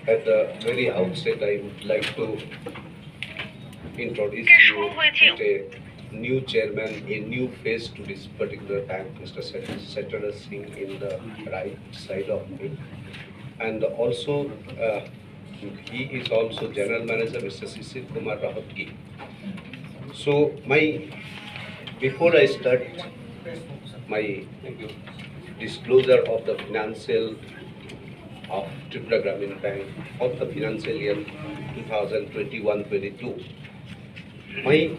At the very outset, I would like to introduce you with a new chairman, a new face to this particular bank, Mr. Settler Singh in the right side of me. And also, he is also General Manager, Mr. Sisir Kumar Rahatgi. So, before I start my disclosure of the financial of Tripura Gramin Bank of the financial year 2021-22, my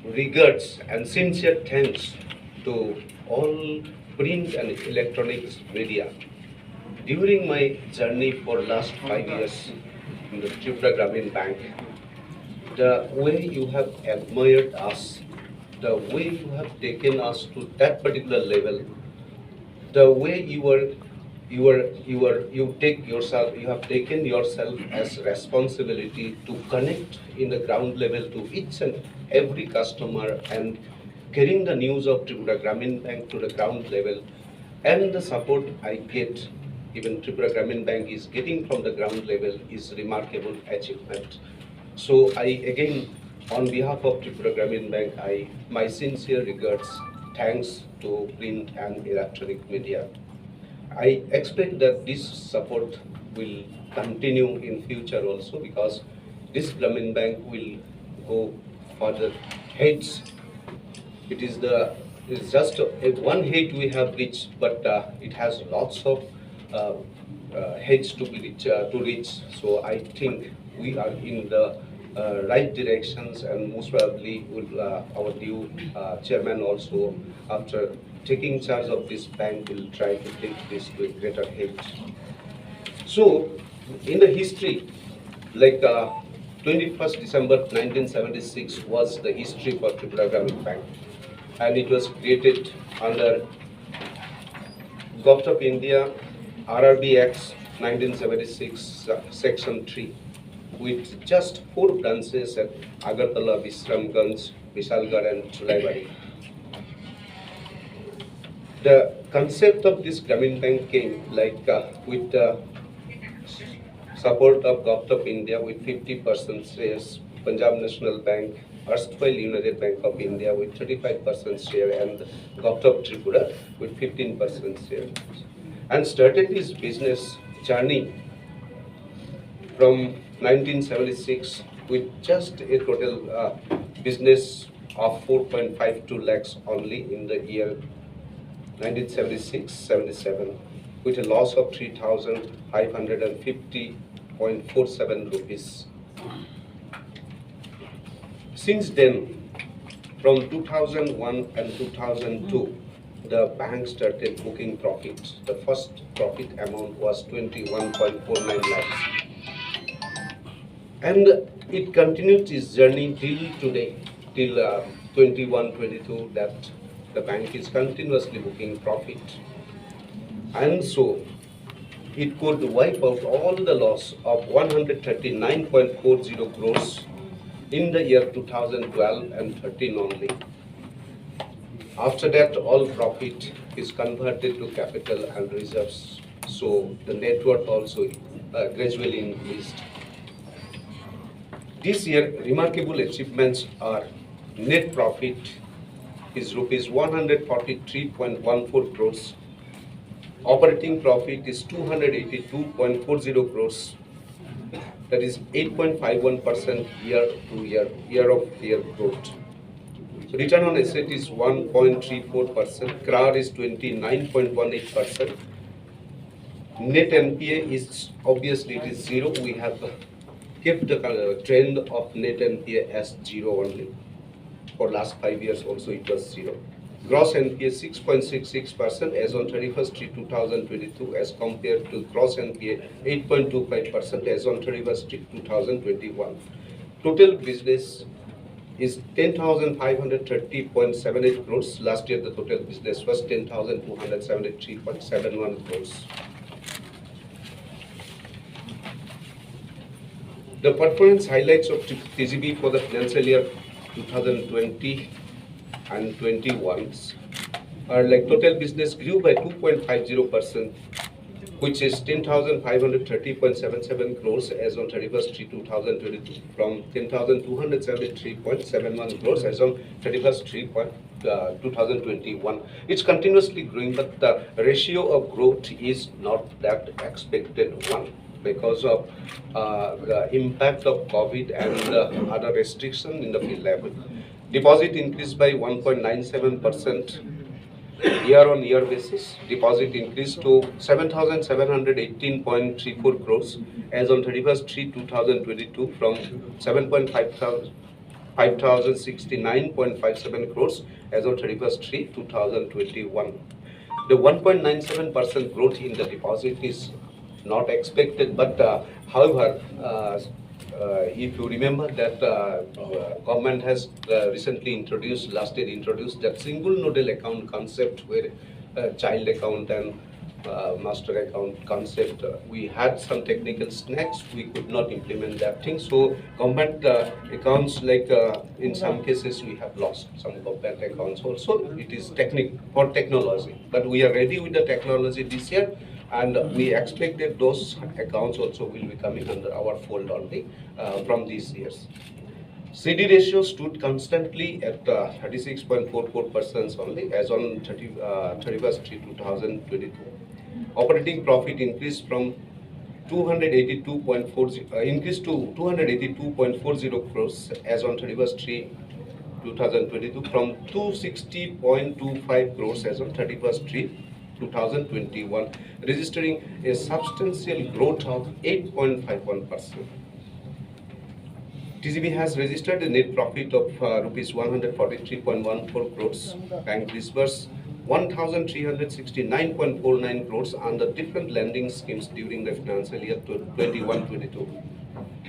regards and sincere thanks to all print and electronics media. During my journey for last 5 years in the Tripura Gramin Bank, the way you have admired us, the way you have taken us to that particular level, the way you have taken yourself as responsibility to connect in the ground level to each and every customer and carrying the news of Tripura Gramin Bank to the ground level, and the support I get, even Tripura Gramin Bank is getting from the ground level, is remarkable achievement. So I again, on behalf of Tripura Gramin Bank, my sincere regards, thanks to print and electronic media. I expect that this support will continue in future also, because this Gramin Bank will go further heights. It is just one height we have reached, but it has lots of heights to reach. So I think we are in the right directions, and most probably our new chairman also, after taking charge of this bank, will try to take this to a greater height. So, in the history, like 21st December 1976 was the history for Tripura Gramin Bank, and it was created under Government of India RRB Act 1976 Section 3, with just 4 branches at Agartala, Visramganj, Vishalgarh and Khwlai. The concept of this Gramin Bank came with the support of Government of India with 50% shares, Punjab National Bank, erstwhile United Bank of India with 35% share, and Government of Tripura with 15% share, and started this business journey from 1976 with just a total business of 4.52 lakhs only in the year 1976-77, with a loss of 3,550.47 rupees. Since then, from 2001 and 2002, the bank started booking profits. The first profit amount was 21.49 lakhs. And it continued its journey till today, till 21-22, that the bank is continuously booking profit. And so, it could wipe out all the loss of 139.40 crores in the year 2012 and 13 only. After that, all profit is converted to capital and reserves. So, the net worth also gradually increased. This year, remarkable achievements are net profit is rupees 143.14 crores. Operating profit is 282.40 crores. That is 8.51% year-of-year growth. Return on asset is 1.34%. CRAR is 29.18%. Net NPA is obviously it is 0. We have kept the trend of net NPA as 0 only. For last 5 years also it was 0. Gross NPA 6.66% as on 31st 2022, as compared to gross NPA 8.25% as on 31st 2021. Total business is 10,530.78 crores. Last year the total business was 10,273.71 crores. The performance highlights of TGB for the financial year 2020 and 21 are like total business grew by 2.50%. which is 10,530.77 crores as on 31st 3 2022 from 10,273.71 crores as on 31st 3 2021. It's continuously growing, but the ratio of growth is not that expected one because of the impact of COVID and other restriction in the field level. Deposit increased by 1.97% year-on-year basis. Deposit increased to 7,718.34 crores as on 31st 3 2022 from 5,069.57 crores as on 31st 3 2021. The 1.97% growth in the deposit is not expected, but however, if you remember that government has recently introduced, last year introduced that single nodal account concept where child account and master account concept. We had some technical snags, we could not implement that thing. So government accounts, like in some cases we have lost some government accounts also. It is for technology, but we are ready with the technology this year. And we expect that those accounts also will be coming under our fold only from these years. CD ratio stood constantly at 36.44% only as on 31st 3 2022. Operating profit increased from 282.40 crores as on 31st 3 2022 from 260.25 crores as on 31st 3 2021, registering a substantial growth of 8.51%. TCB has registered a net profit of rupees 143.14 crores. Bank disbursed 1,369.49 crores under different lending schemes during the financial year 21-22.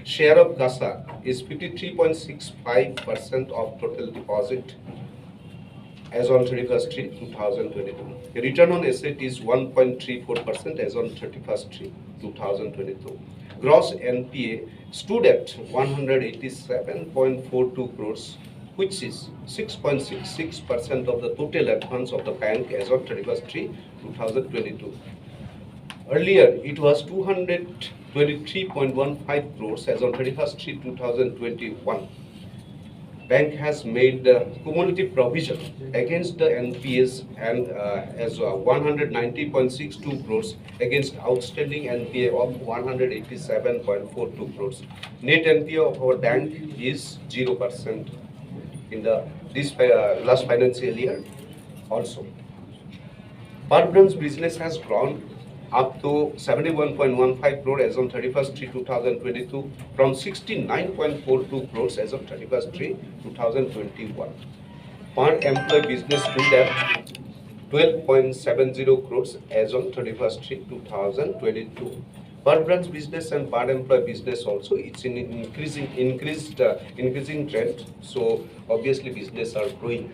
Share of CASA is 53.65% of total deposit as on 31st 3 2022. Return on asset is 1.34% as on 31st 3 2022. Gross NPA stood at 187.42 crores, which is 6.66% of the total advance of the bank as on 31st 3 2022. Earlier, it was 223.15 crores as on 31st 3 2021. Bank has made cumulative provision against the NPAs and as 190.62 crores against outstanding NPA of 187.42 crores. Net NPA of our bank is 0% in this last financial year also. Per branch business has grown up to 71.15 crore as on 31st 3 2022 from 69.42 crores as of 31st 3 2021. Per employee business stood at 12.70 crores as on 31st 3 2022. Per branch business and per employee business also, it's in increasing trend. So obviously business are growing.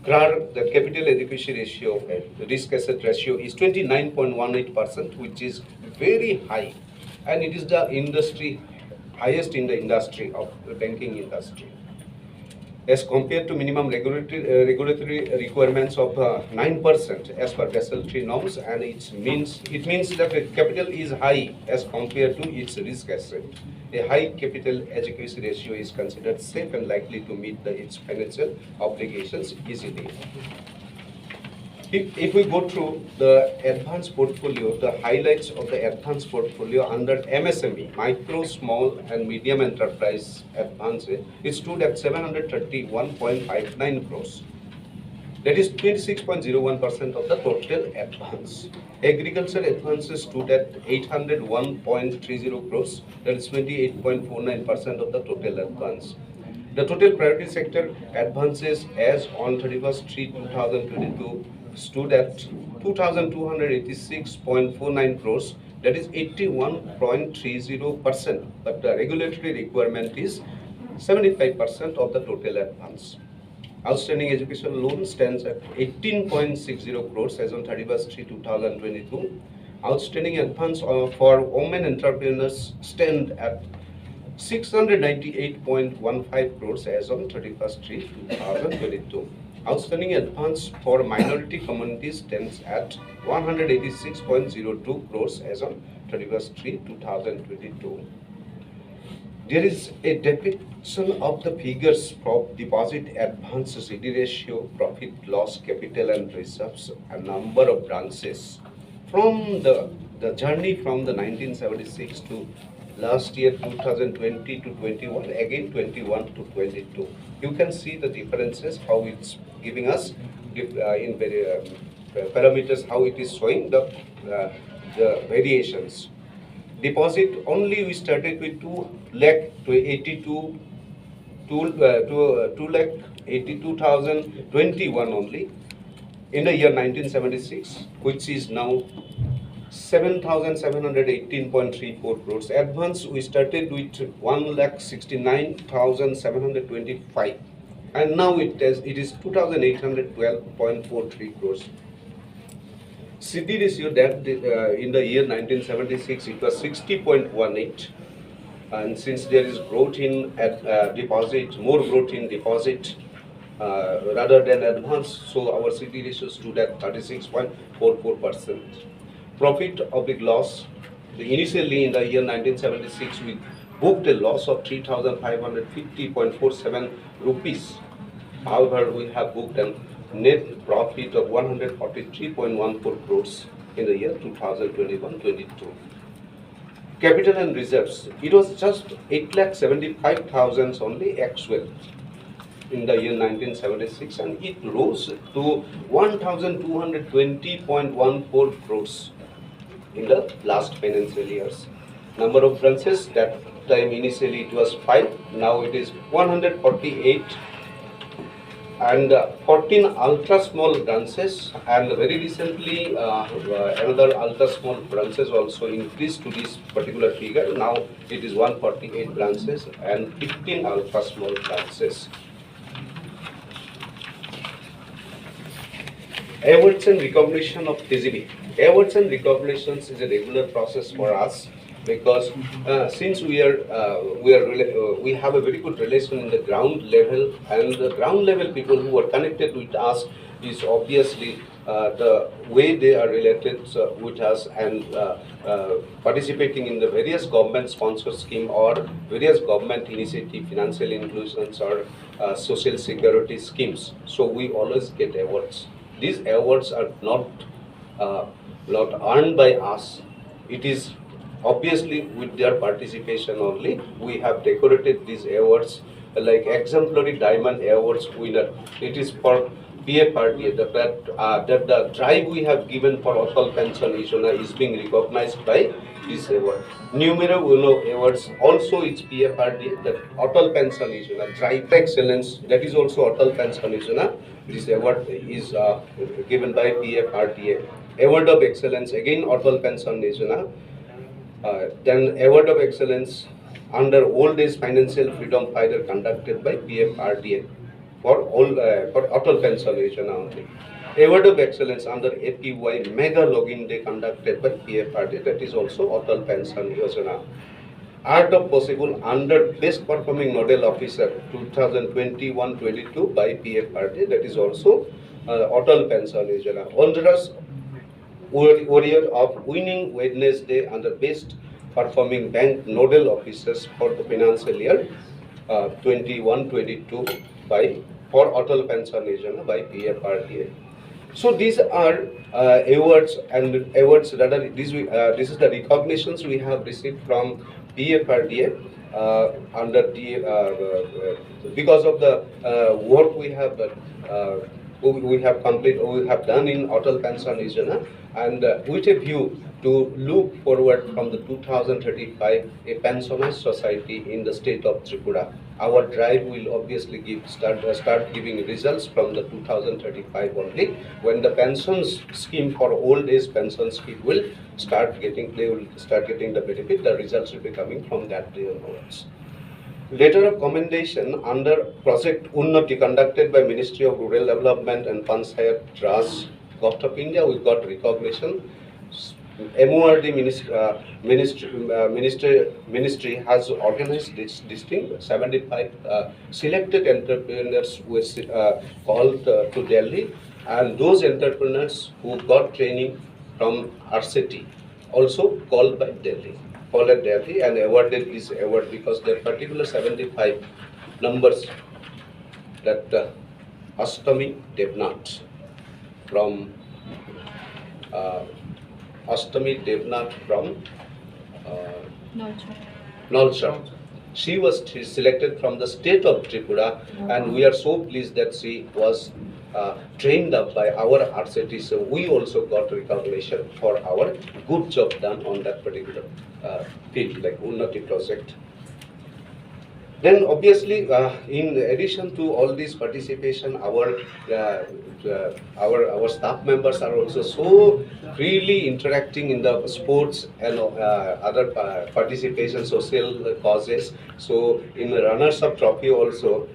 The capital adequacy ratio, risk asset ratio is 29.18%, which is very high, and it is the highest in the industry of the banking industry. As compared to minimum regulatory requirements of 9% as per Basel III norms, and it means that the capital is high as compared to its risk asset. A high capital adequacy ratio is considered safe and likely to meet its financial obligations easily. If we go through the advanced portfolio, the highlights of the advanced portfolio under MSME, micro, small and medium enterprise advance, it stood at 731.59 crores. That is 26.01% of the total advance. Agriculture advances stood at 801.30 crores. That is 28.49% of the total advance. The total priority sector advances as on 31st 3 2022 stood at 2,286.49 crores. That is 81.30%. But the regulatory requirement is 75% of the total advance. Outstanding education loan stands at 18.60 crores as on 31st 3 2022. Outstanding advance for women entrepreneurs stand at 698.15 crores as on 31st 3 2022. Outstanding advance for minority communities stands at 186.02 crores as on 31st 3, 2022. There is a depiction of the figures of deposit advance CD ratio, profit loss, capital and reserves, a number of branches. From the journey from the 1976 to last year 2020 to 21, again 21 to 22. You can see the differences, how it's giving us in parameters, how it is showing the variations. Deposit only we started with 2 lakh 82,021 only in the year 1976, which is now 7,718.34 crores. Advance we started with 1,69,725, and now it is 2,812.43 crores. CD ratio that in the year 1976 it was 60.18, and since there is growth in deposit, more growth in deposit rather than advance, so our CD ratio stood at 36.44%. Profit of the loss, initially in the year 1976 we booked a loss of 3,550.47 rupees. However, we have booked a net profit of 143.14 crores in the year 2021-22. Capital and reserves, it was just 8,75,000 only actual in the year 1976, and it rose to 1,220.14 crores in the last financial years. Number of branches, that time initially it was 5, now it is 148, and 14 ultra small branches, and very recently another ultra small branches also increased to this particular figure. Now it is 148 branches and 15 ultra small branches. Awards and recognition of TGB. Awards and recognitions is a regular process for us, because since we have a very good relation in the ground level, and the ground level people who are connected with us is obviously the way they are related with us and participating in the various government sponsored scheme or various government initiative, financial inclusions or social security schemes. So we always get awards. These awards are not earned by us. It is obviously with their participation only. We have decorated these awards like exemplary diamond awards winner. It is for PFRDA that the drive we have given for Atal Pension Yojana is being recognized by this award. Numero uno awards also it's PFRDA, that Atal Pension Yojana drive excellence, that is also Atal Pension Yojana. This award is given by PFRDA. Award of excellence again Atal Pension Yojana. Then award of excellence under old age financial freedom fighter conducted by PFRDA for Atal Pension Yojana only. Award of excellence under APY mega login day conducted by PFRDA, that is also Atal Pension Yojana. Art of possible under best performing nodal officer 2021-22 by PFRDA, that is also Atal Pension Yojana. Honduras Warrior of winning Wednesday under best performing bank nodal officers for the financial year 21-22 for Atal Pension Yojana by PFRDA. So these are awards and awards rather this is the recognitions we have received from PFRDA under the because of the work we have done in Atal Pension Yojana, and with a view to look forward from the 2035 a pensionist society in the state of Tripura. Our drive will obviously start giving results from the 2035 only, when the pensions scheme for old age pension scheme will start getting the benefit. The results will be coming from that day onwards. Letter of commendation under Project Unnati conducted by Ministry of Rural Development and Panchayat Raj, Government of India, we got recognition. MORD ministry has organized this thing. 75 selected entrepreneurs were called to Delhi, and those entrepreneurs who got training from our city also called at Delhi and awarded this award because their particular 75 numbers that Ashtami Devnath from Ashtami Devnath from Nalchar. She was selected from the state of Tripura, and we are so pleased that she was trained up by our RCT. So we also got recognition for our good job done on that particular field, like Unnati project. Then obviously, in addition to all this participation, our staff members are also so freely interacting in the sports and other participation, social causes. So in the runners-up trophy also,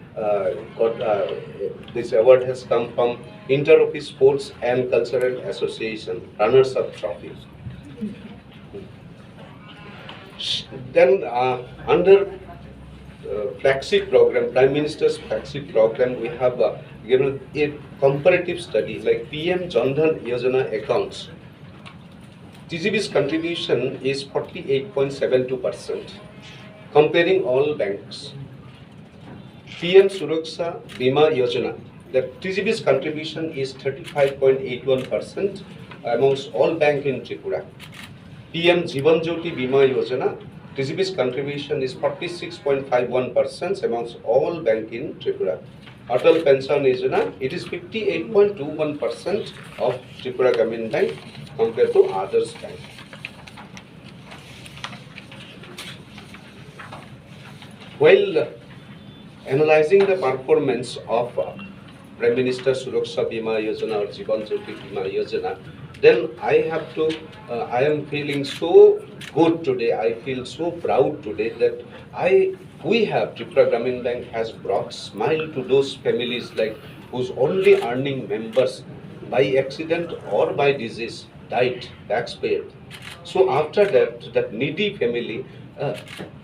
this award has come from Inter-Office Sports and Cultural Association, runners-up trophy. Then under flagship program, Prime Minister's flagship program, we have given a comparative study like PM Jandhan Yojana accounts. TGB's contribution is 48.72%, comparing all banks. PM Suraksha Bima Yojana, the TGB's contribution is 35.81% amongst all banks in Tripura. PM Jivan Jyoti Bima Yojana, TGB's contribution is 46.51% amongst all banks in Tripura. Atal Pension Yojana, it is 58.21% of Tripura Gramin Bank compared to others bank. While analyzing the performance of Prime Minister Suraksha Bima Yojana or Jivan Jyoti Bima Yojana, then I am feeling so good today. I feel so proud today that we have Tripura Gramin Bank has brought smile to those families like whose only earning members by accident or by disease died, taxpayer. So after that needy family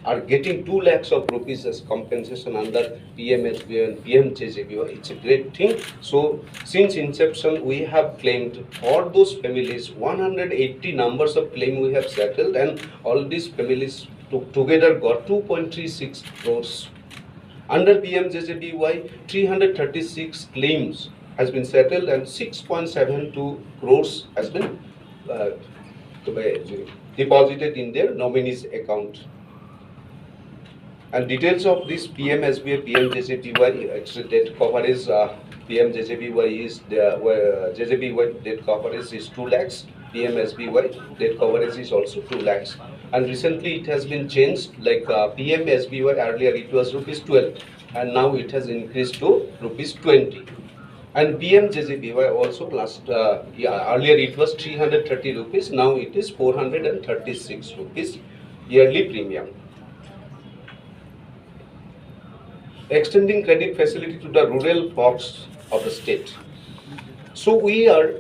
are getting 2 lakhs of rupees as compensation under PMHB and PMJJBY. It's a great thing. So since inception, we have claimed for those families 180 numbers of claim we have settled, and all these families together got 2.36 crores. Under PMJJBY, 336 claims has been settled and 6.72 crores has been deposited in their nominees account. And details of this PMSBY, PMJJBY debt coverage, PMJJBY is JJBY debt coverage is 2 lakhs, PMSBY debt coverage is also 2 lakhs. And recently it has been changed, like PMSBY earlier it was rupees 12 and now it has increased to rupees 20. And PMJJBY also earlier it was 330 rupees, now it is 436 rupees yearly premium. Extending credit facility to the rural folks of the state. So we are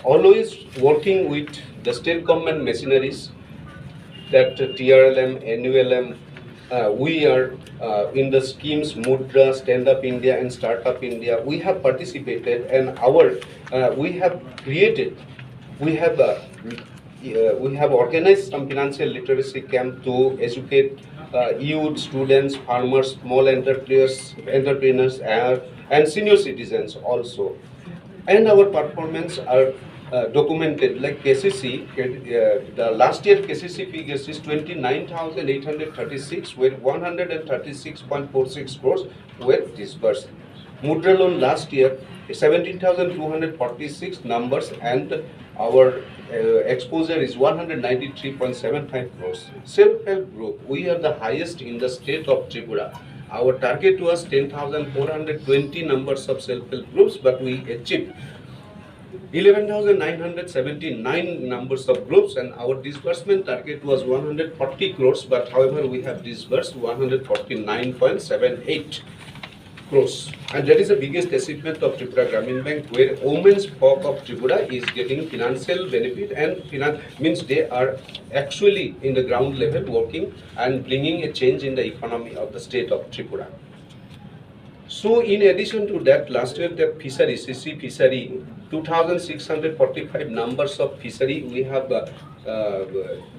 always working with the state government machineries, that TRLM, NULM, we are in the schemes Mudra, Stand Up India and Startup India. We have participated and we have created, we have organized some financial literacy camp to educate youth, students, farmers, small entrepreneurs, and senior citizens also. And our performance are documented, like KCC, the last year KCC figures is 29,836 where 136.46 crores were disbursed. Mudra loan last year 17,246 numbers and our exposure is 193.75 crores. Self-help group, we are the highest in the state of Tripura. Our target was 10,420 numbers of self-help groups, but we achieved 11,979 numbers of groups, and our disbursement target was 140 crores, but however we have disbursed 149.78. crores. And that is the biggest achievement of Tripura Gramin Bank, where women's folk of Tripura is getting financial benefit, and means they are actually in the ground level working and bringing a change in the economy of the state of Tripura. So in addition to that, last year the fishery, CC fishery, 2,645 numbers of fishery we have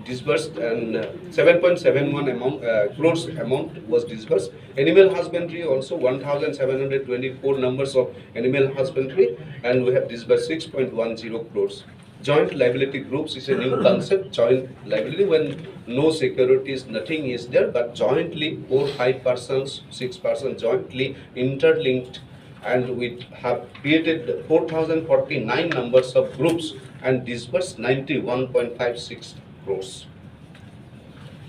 disbursed, and 7.71 crores amount was disbursed. Animal husbandry also 1,724 numbers of animal husbandry, and we have disbursed 6.10 crores. Joint liability groups is a new concept. Joint liability when no securities, nothing is there, but jointly 4, 5 persons, 6 persons jointly interlinked, and we have created 4,049 numbers of groups and disbursed 91.56 crores.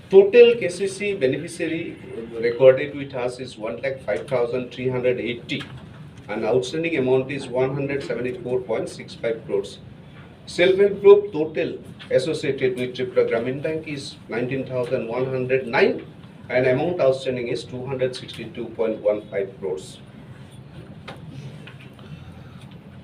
Total KCC beneficiary recorded with us is 1,05,380, and outstanding amount is 174.65 crores. Self-help group total associated with Tripura Gramin Bank is 19,109, and amount outstanding is 262.15 crores.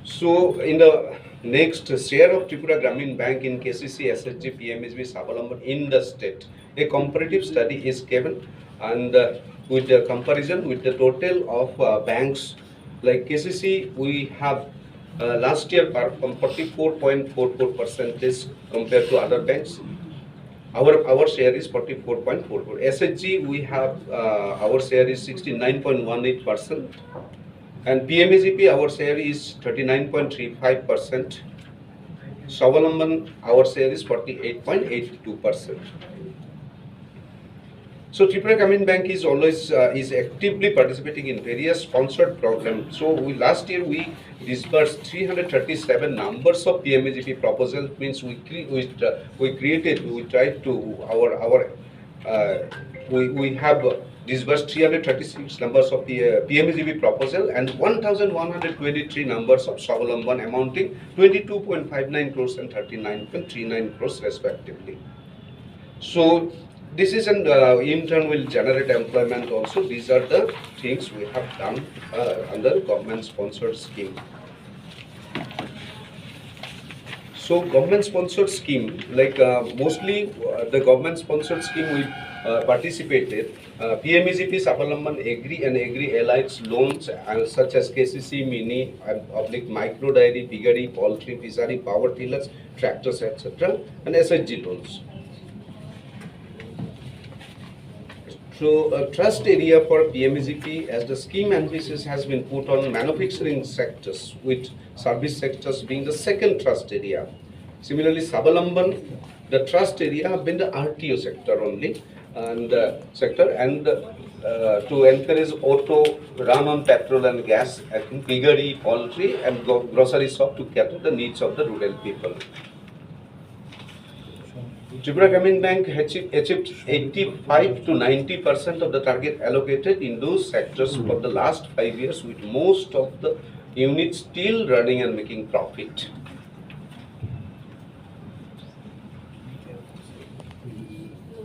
So in the next, share of Tripura Gramin Bank in KCC, SHG, PMSB, Savalamban in the state. A comparative study is given, and with the comparison with the total of banks like KCC, we have last year from 44.44% compared to other banks. Our share is 44.44. SHG, we have our share is 69.18%, and PMAGP our share is 39.35%. Savalamban our share is 48.82%. So Tripura Gramin Bank is always is actively participating in various sponsored programs. So last year we disbursed 337 numbers of PMAGP proposals. Means we have disbursed 336 numbers of the PMAGP proposal and 1,123 numbers of Savalamban, amounting 22.59 crores and 39.39 crores respectively. So this is an in turn will generate employment also. These are the things we have done under government sponsored scheme. So government sponsored scheme, like mostly the government sponsored scheme we participated. PMEGP, Savalamban, Agri and Agri Allied loans such as KCC, Mini, Public Micro Dairy, Piggery, Poultry, Fishery, Power Tillers, Tractors, etc. and SHG loans. So a trust area for PMEGP as the scheme emphasis has been put on manufacturing sectors, with service sectors being the second trust area. Similarly, Savalamban, the trust area have been the RTO sector only, and to encourage auto, run on petrol and gas, I think piggery, poultry and grocery shop to cater the needs of the rural people. Tripura Gramin Bank achieved 85 to 90% of the target allocated in those sectors for the last 5 years, with most of the units still running and making profit.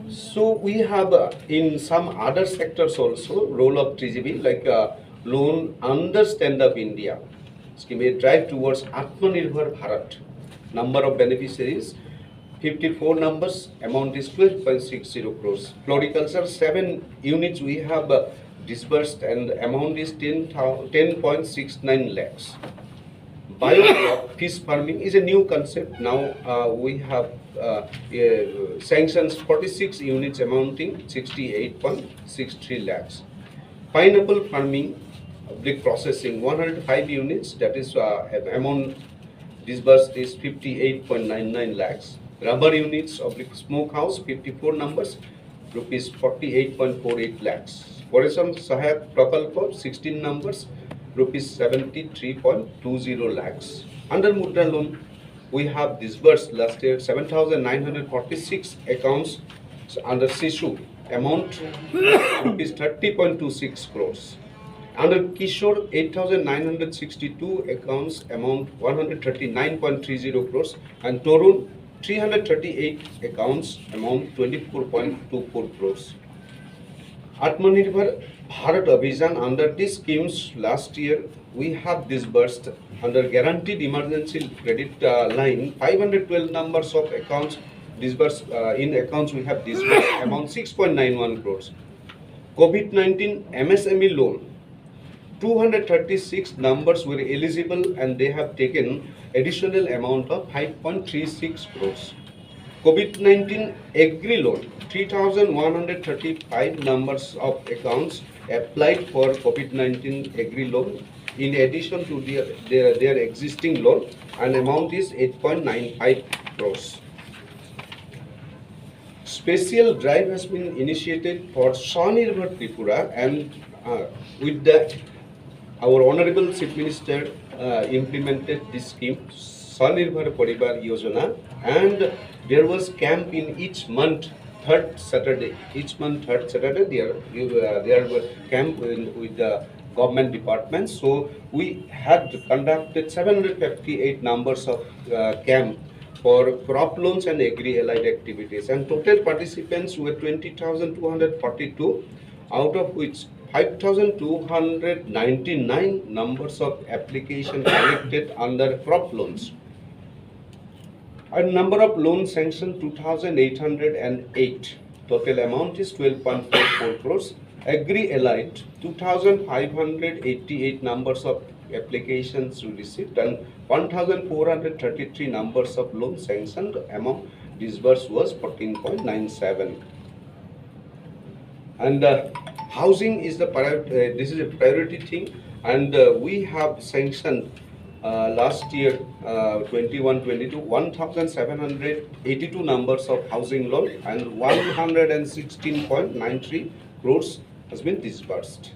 So we have in some other sectors also role of 3GB, like loan under Stand Up India scheme, a drive towards Atmanirbhar Bharat. Number of beneficiaries 54 numbers, amount is 12.60 crores. Floriculture 7 units we have disbursed and amount is 10.69 lakhs. Biofish farming is a new concept. Now we have sanctions 46 units amounting 68.63 lakhs. Pineapple farming, public processing 105 units, that is amount disbursed is 58.99 lakhs. Rubber units of the smokehouse 54 numbers, rupees 48.48 lakhs. Foresam Sahayak Prakalpa 16 numbers, rupees 73.20 lakhs. Under Mudra loan, we have disbursed last year 7,946 accounts under Sishu, amount rupees 30.26 crores. Under Kishore, 8,962 accounts, amount 139.30 crores, and Torun 338 accounts, amount 24.24 crores. Atmanirbhar Bharat Abhijan, under these schemes last year we have disbursed under guaranteed emergency credit line 512 numbers of accounts disbursed in accounts we have disbursed amount 6.91 crores. COVID-19 MSME loan 236 numbers were eligible and they have taken additional amount of 5.36 crores. COVID-19 agri loan 3,135 numbers of accounts applied for COVID-19 agri loan in addition to their existing loan, and amount is 8.95 crores. Special drive has been initiated for Sanirbhar Tripura, and with that our Honorable Chief Minister implemented this scheme, Sanirbhar Paribar Yojana, and there was camp in each month, third Saturday. Each month, third Saturday, there were camp with the government departments. So we had conducted 758 numbers of camp for crop loans and agri-allied activities, and total participants were 20,242, out of which 5,299 numbers of applications collected under crop loans. A number of loans sanctioned 2,808. Total amount is 12.44 crores. Agri-allied 2,588 numbers of applications we received, and 1,433 numbers of loans sanctioned. Amount disbursed was 14.97. And housing is the this is a priority thing, and we have sanctioned last year 21-22 1,782 numbers of housing loan, and 116.93 crores has been disbursed.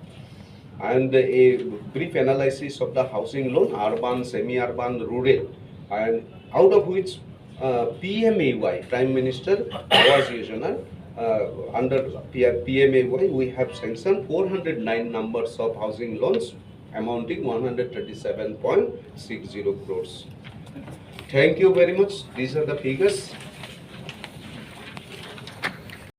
And a brief analysis of the housing loan, urban, semi-urban, rural, and out of which PMAY, Prime Minister Awas Yojana, under PMAY we have sanctioned 409 numbers of housing loans amounting 137.60 crores. Thank you very much. These are the figures.